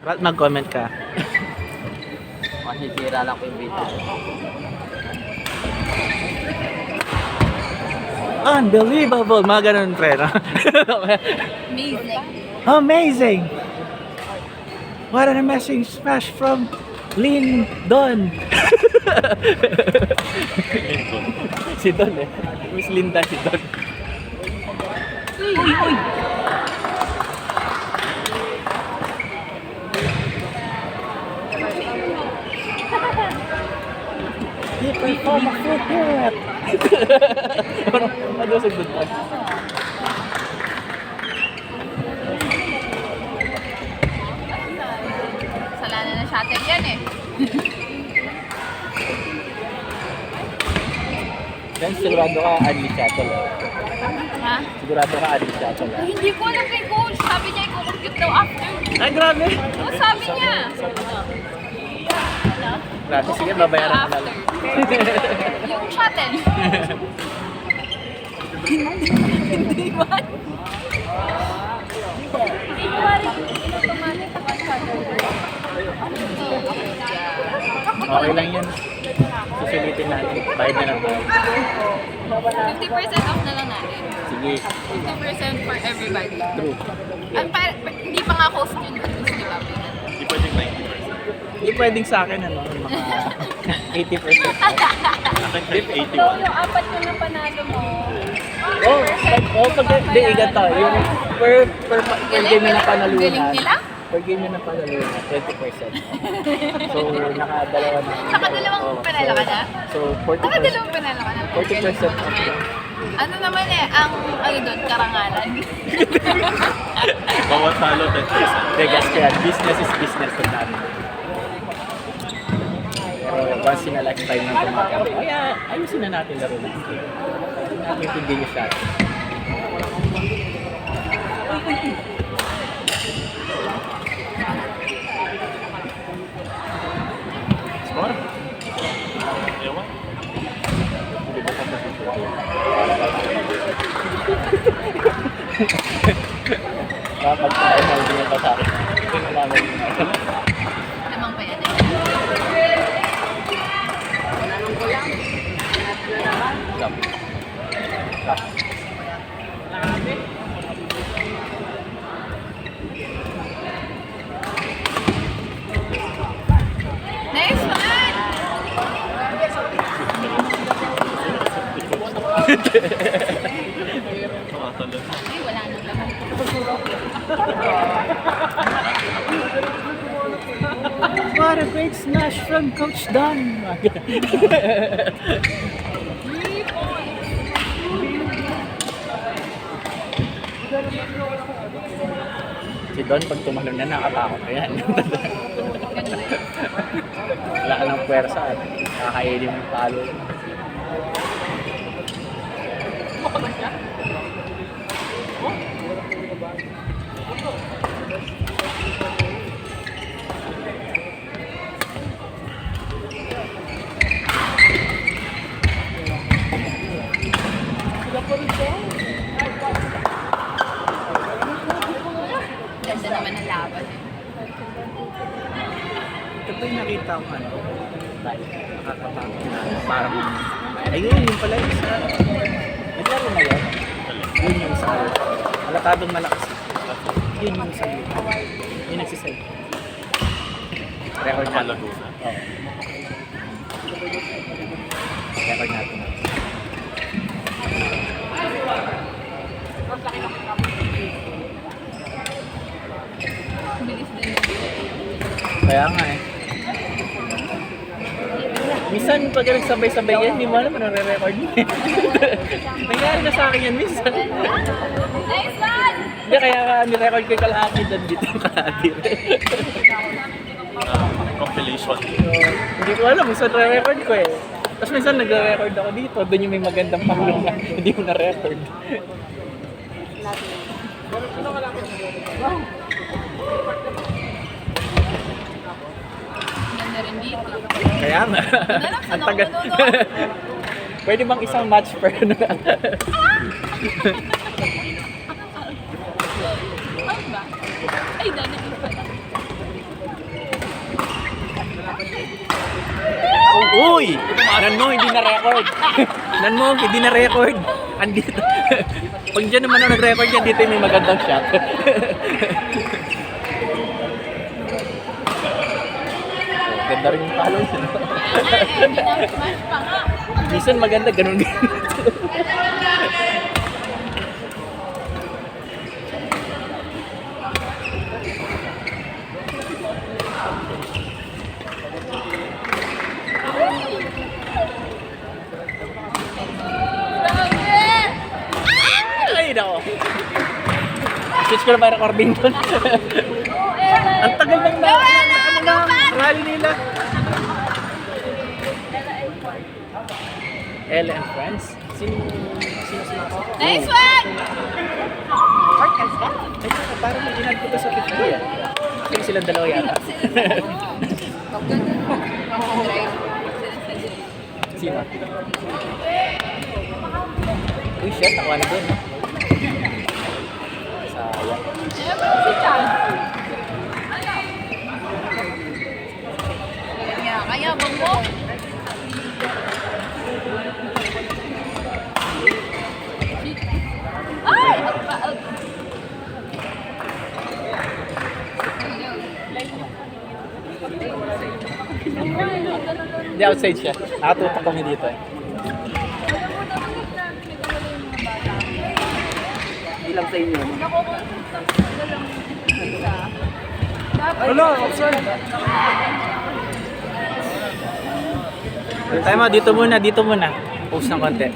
Ba't mag-comment ka? Masisira lang po yung video. Unbelievable! Mga ganun, pre. No? Amazing. Amazing! What an amazing smash from Lin Don. Si Don eh. Miss Linda si Don. Uy, uy. He performed a full pirouette. Ano sa good one? Kasalanan ng shuttle yan eh. Then sigurado ka Adli Chattel. Ha? Sigurado ka Adli Chattel. Ay, hindi ko alam kay coach. Sabi niya i-compute daw after. Ay, grabe! Oo, sabi niya. Grabe, sige, babayaran ko na lang. Yung shuttle. Hindi man. Okay lang yan. Susulitin natin. Bayad na lang tayo. 50% off na lang natin. Sige, 50% for everybody. true. Hindi pa nga cost yun. Di ba? Hindi pwedeng 90%. Hindi pwedeng sa akin, ano, mga 80%. Akin kahit 81. Yung apat ko na panalo mo. Pag di, ganito, yung per game na napanalunan. Galing nila? Per game na napanalunan, 20%. So, nakadalawa na. Nakadalawang Oo, panalo ka na? So, 40%. Nakadalawang panalo ka na? 40% off na. Ano naman eh, ang ano doon, karangalan. Bawat talo 10%. Vegas kaya, business is business sa namin. Pero once in a lifetime na tumagal. Kaya ayusin na natin laro na. Hindi natin hindi yung shot. Score? Ewan. Kapag tayo na hindi pa sa akin. Malaman yun. Lamang pa yan eh. Stop. Stop. Nice one! Makatalo. Ay, wala nang laman. What a great smash from Coach Don! Si Don, pag tumalon na, nakatakot na yan. Wala ka ng puwersa at nakakaili mo yung talo. Ganda naman ang laban eh. Ito pa yung nakita ko ano. Nakakatakot na parang ayun, yung pala yung isa. Naglaro na yun. Yun yung isa. Alatadong malakas. Yun yung isa. Yung nagsisay. Record na. Laguna. Oo. Record natin. Bilis din yun. Kaya nga eh. Minsan pag nagsabay-sabay yan, hindi mo alam ano re-record mo eh. Nangyari na sa akin yan minsan. Nice one! Hindi, kaya ni-record ko yung kalahati doon dito yung kalahati. Compilation. Hindi ko alam kung saan re-record ko eh. Tapos minsan nagre-record ako dito, doon yung may magandang pakulungan, hindi mo na-record. Ganda rin dito. Kaya nga. Nanap sa Ang tagal. nakuno, no? Pwede bang isang match per ano na? Ano ba? Ay, dahil pala. Uy! Nan mo, hindi na-record. Nan mo, hindi na-record. Andito. Pag dyan naman ako nag-record yan, dito may magandang shot. Ganda rin yung follow yun. Hindi na smash pa nga. Minsan maganda, ganun ganun. Ay, nako. Switch ko na ba yung recording doon? Ang tagal ng rally nila. Ella and Friends? Sino sila? Nice one! Ay, parang may ginag ko sa picture yan. Actually, silang dalawa yata. Sino? Uy, shit, ako na doon. Sayang. Si Chan. Kaya bang mo? Ay! Hindi, outside siya. Nakatutok kami dito eh. Hindi lang sa inyo. Wala, outside. Tayo mo, dito muna. Post ng konti.